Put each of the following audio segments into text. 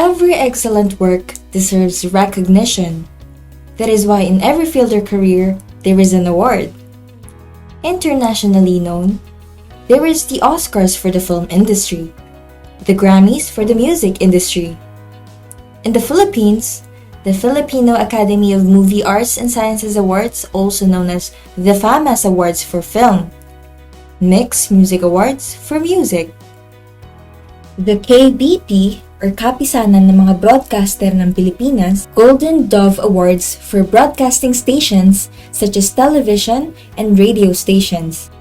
Every excellent work deserves recognition. That is why in every field or career, there is an award. Internationally known, there is the Oscars for the film industry, the Grammys for the music industry. In the Philippines, the Filipino Academy of Movie Arts and Sciences Awards, also known as the FAMAS Awards for Film, Mixed Music Awards for Music. The KBP or Kapisanan ng mga Broadcaster ng Pilipinas Golden Dove Awards for broadcasting stations such as television and radio stations.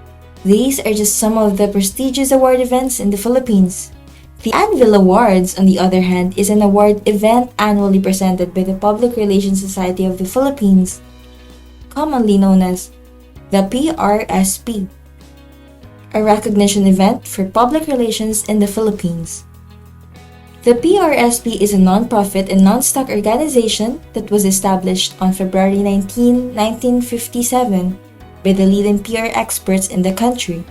These are just some of the prestigious award events in the Philippines. The Anvil Awards, on the other hand, is an award event annually presented by the Public Relations Society of the Philippines, commonly known as the PRSP, a recognition event for public relations in the Philippines. The PRSP is a non-profit and non-stock organization that was established on February 19, 1957 by the leading PR experts in the country.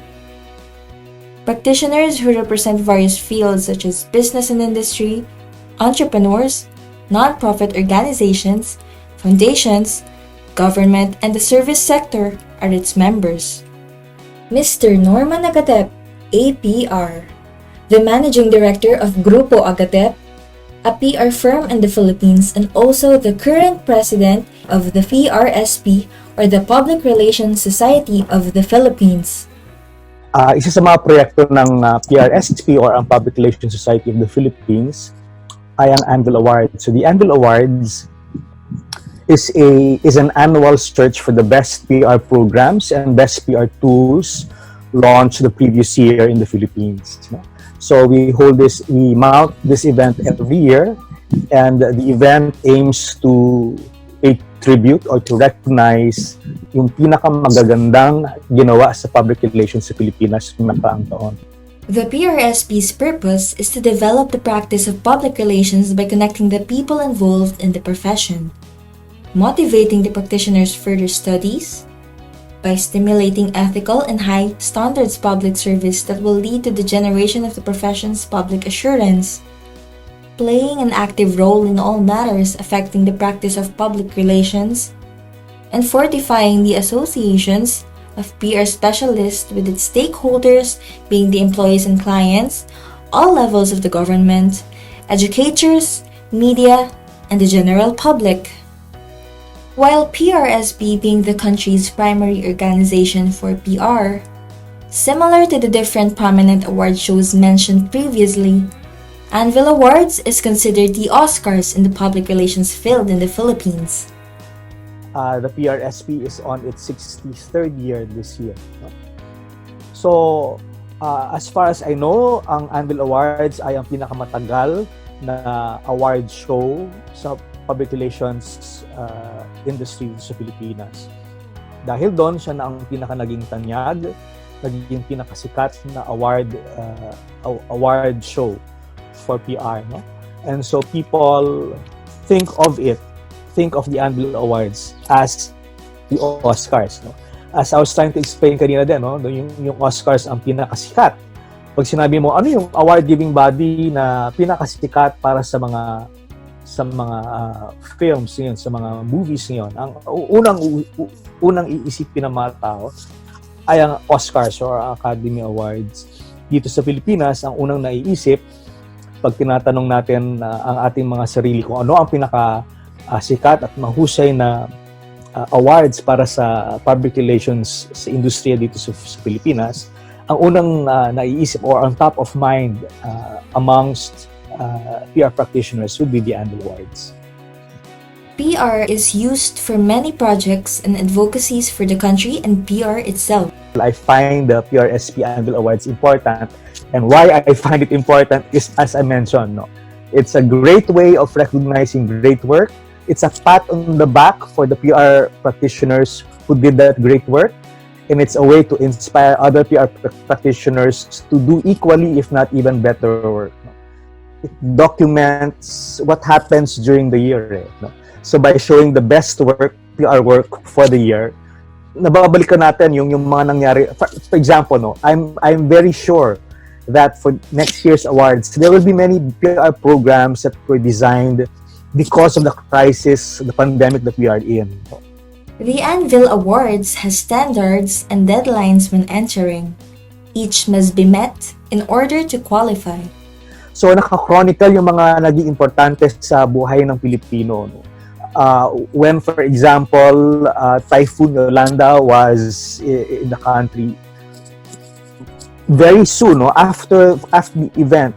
Practitioners who represent various fields such as business and industry, entrepreneurs, non-profit organizations, foundations, government, and the service sector are its members. Mr. Norman Agatep, APR, the Managing Director of Grupo Agatep, a PR firm in the Philippines and also the current President of the PRSP or the Public Relations Society of the Philippines. Isa sa mga proyekto ng PRSP or ang Public Relations Society of the Philippines ay ang Anvil Awards. So the Anvil Awards is an annual search for the best PR programs and best PR tools launched the previous year in the Philippines. So we mount this event every year, and the event aims to pay tribute or to recognize yung pinakamagagandang ginawa sa public relations sa Pilipinas noong nakaraang taon. The PRSP's purpose is to develop the practice of public relations by connecting the people involved in the profession, motivating the practitioners' further studies, by stimulating ethical and high standards public service that will lead to the generation of the profession's public assurance, playing an active role in all matters affecting the practice of public relations, and fortifying the associations of PR specialists with its stakeholders being the employees and clients, all levels of the government, educators, media, and the general public. While PRSP being the country's primary organization for PR, similar to the different prominent award shows mentioned previously, Anvil Awards is considered the Oscars in the public relations field in the Philippines. The PRSP is on its 63rd year this year. So, as far as I know, ang Anvil Awards ay ang pinakamatagal na award show sa public relations industry sa Pilipinas. Dahil doon, siya na ang naging tanyag, naging pinakasikat na award show for PR. No? And so people think of the Anvil Awards as the Oscars. No? As I was trying to explain kanina din, no? yung Oscars ang pinakasikat. Pag sinabi mo, ano yung award-giving body na pinakasikat para sa mga films ngayon, sa mga movies ngayon, ang unang iisipin ng mga tao ay ang Oscars or Academy Awards. Dito sa Pilipinas, ang unang naiisip pag tinatanong natin ang ating mga sarili kung ano ang pinaka-sikat at mahusay na awards para sa public relations sa industriya dito sa Pilipinas, ang unang naiisip or ang top of mind amongst PR practitioners would be the Anvil Awards. PR is used for many projects and advocacies for the country and PR itself. I find the PRSP Anvil Awards important, and why I find it important is, as I mentioned, it's a great way of recognizing great work. It's a pat on the back for the PR practitioners who did that great work, and it's a way to inspire other PR practitioners to do equally, if not even better work. It documents what happens during the year. So by showing the best work, PR work for the year, nababalikan natin yung mga nangyari. For example, I'm very sure that for next year's awards, there will be many PR programs that were designed because of the crisis, the pandemic that we are in. The Anvil Awards has standards and deadlines when entering. Each must be met in order to qualify. So naka-chronicle yung mga naging importante sa buhay ng Pilipino. No? When, for example, Typhoon Yolanda was in the country, very soon, no, after the event,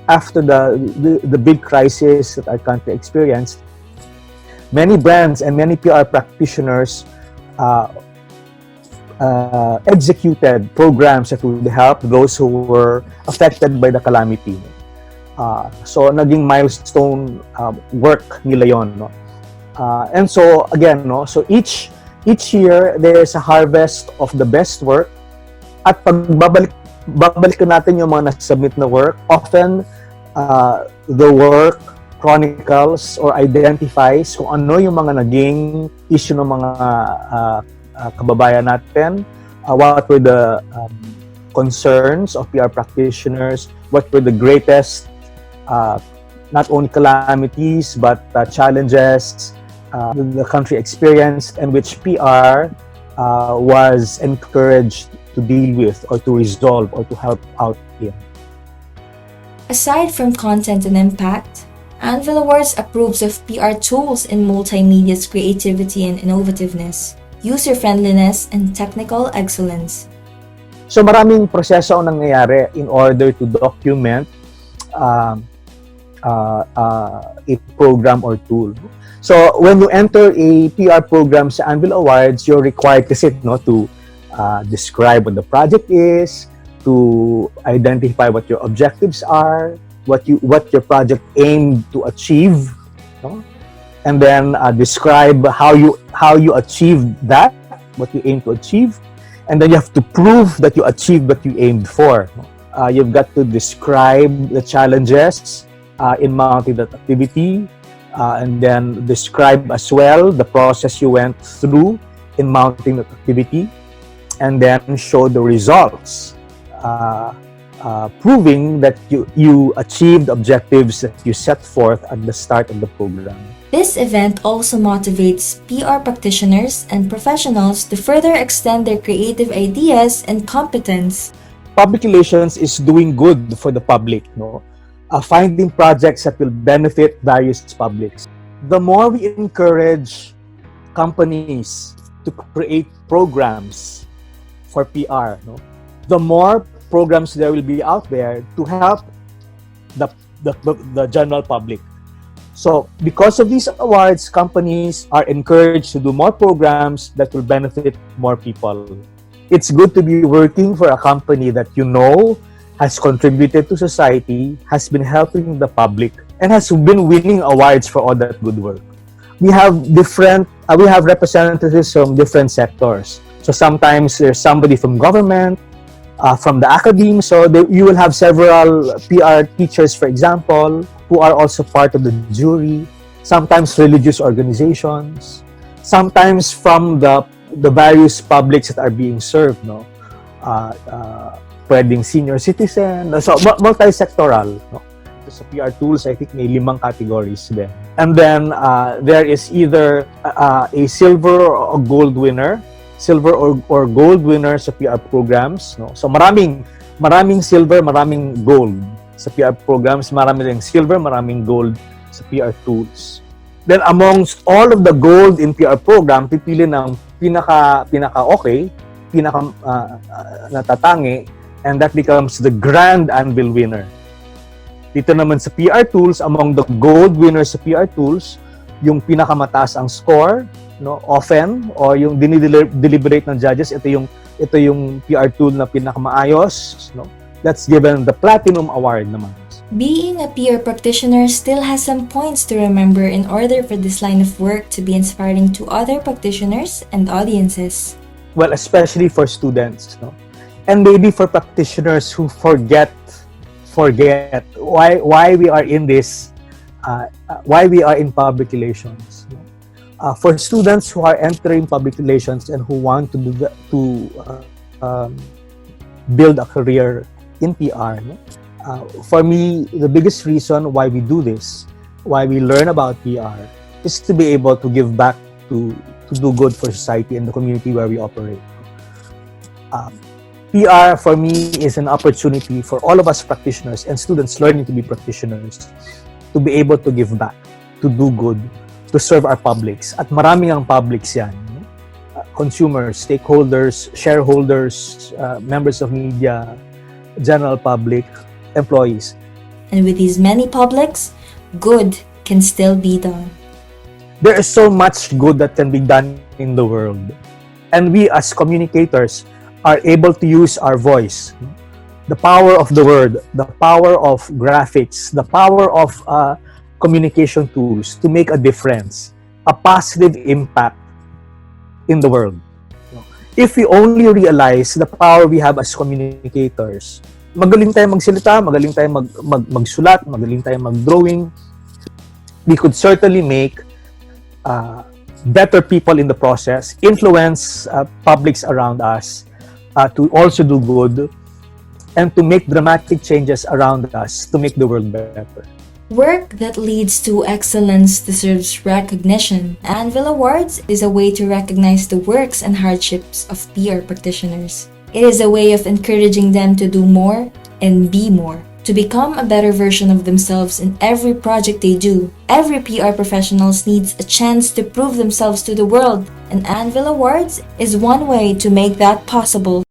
after the big crisis that our country experienced, many brands and many PR practitioners executed programs that would help those who were affected by the calamity. So naging milestone work nila yon, no? And so again, no, so each year there's a harvest of the best work, at babalikan natin yung mga nasubmit na work. Often the work chronicles or identifies kung ano yung mga naging issue ng mga kababayan natin, what were the concerns of PR practitioners, what were the greatest not only calamities but challenges the country experienced, and which PR was encouraged to deal with or to resolve or to help out in. Aside from content and impact, Anvil Awards approves of PR tools in multimedia's creativity and innovativeness, user-friendliness, and technical excellence. So maraming proseso ang nangyayari in order to document a program or tool. So when you enter a PR program sa Anvil Awards, you're required kasi, no, to describe what the project is, to identify what your objectives are, what your project aimed to achieve, no? And then describe how you achieved that, what you aim to achieve, and then you have to prove that you achieved what you aimed for. You've got to describe the challenges in mounting that activity, and then describe as well the process you went through in mounting that activity, and then show the results, proving that you achieved objectives that you set forth at the start of the program. This event also motivates PR practitioners and professionals to further extend their creative ideas and competence. Public relations is doing good for the public, no? Finding projects that will benefit various publics. The more we encourage companies to create programs for PR, no, the more programs there will be out there to help the general public. So because of these awards, companies are encouraged to do more programs that will benefit more people. It's good to be working for a company that you know has contributed to society, has been helping the public, and has been winning awards for all that good work. We have representatives from different sectors. So sometimes there's somebody from government, from the academe. So you will have several PR teachers, for example, who are also part of the jury. Sometimes religious organizations. Sometimes from the various publics that are being served, no? Pwedeng senior citizen. So multi-sectoral, no? Sa PR tools, I think may 5 categories din. And then there is either a silver or gold winner. Silver or gold winner sa PR programs, no? So maraming silver, maraming gold sa PR programs, marami ring silver, maraming gold sa PR tools. Then amongst all of the gold in PR program, pipili ng pinaka okay, pinaka natatangi, and that becomes the grand Anvil winner. Dito naman sa PR tools, among the gold winners sa PR tools, yung pinakamataas ang score, no, often, or yung deliberate ng judges, ito yung PR tool na pinakamaayos, no, that's given the platinum award naman. Being a PR practitioner still has some points to remember in order for this line of work to be inspiring to other practitioners and audiences. Well, especially for students, no, and maybe for practitioners who forget why we are in this, why we are in public relations. For students who are entering public relations and who want to build a career in PR. No? For me, the biggest reason why we do this, why we learn about PR, is to be able to give back to do good for society and the community where we operate. PR for me is an opportunity for all of us practitioners and students learning to be practitioners to be able to give back, to do good, to serve our publics. At maraming ang publics yan. Consumers, stakeholders, shareholders, members of media, general public, employees. And with these many publics, good can still be done. There is so much good that can be done in the world. And we as communicators are able to use our voice, the power of the word, the power of graphics, the power of communication tools to make a difference, a positive impact in the world. If we only realize the power we have as communicators, magaling tayo magsalita, magaling tayo magsulat, magaling tayo mag-drawing, we could certainly make better people in the process, influence publics around us, to also do good, and to make dramatic changes around us to make the world better. Work that leads to excellence deserves recognition. Anvil Awards is a way to recognize the works and hardships of PR practitioners. It is a way of encouraging them to do more and be more, to become a better version of themselves in every project they do. Every PR professional needs a chance to prove themselves to the world, and Anvil Awards is one way to make that possible.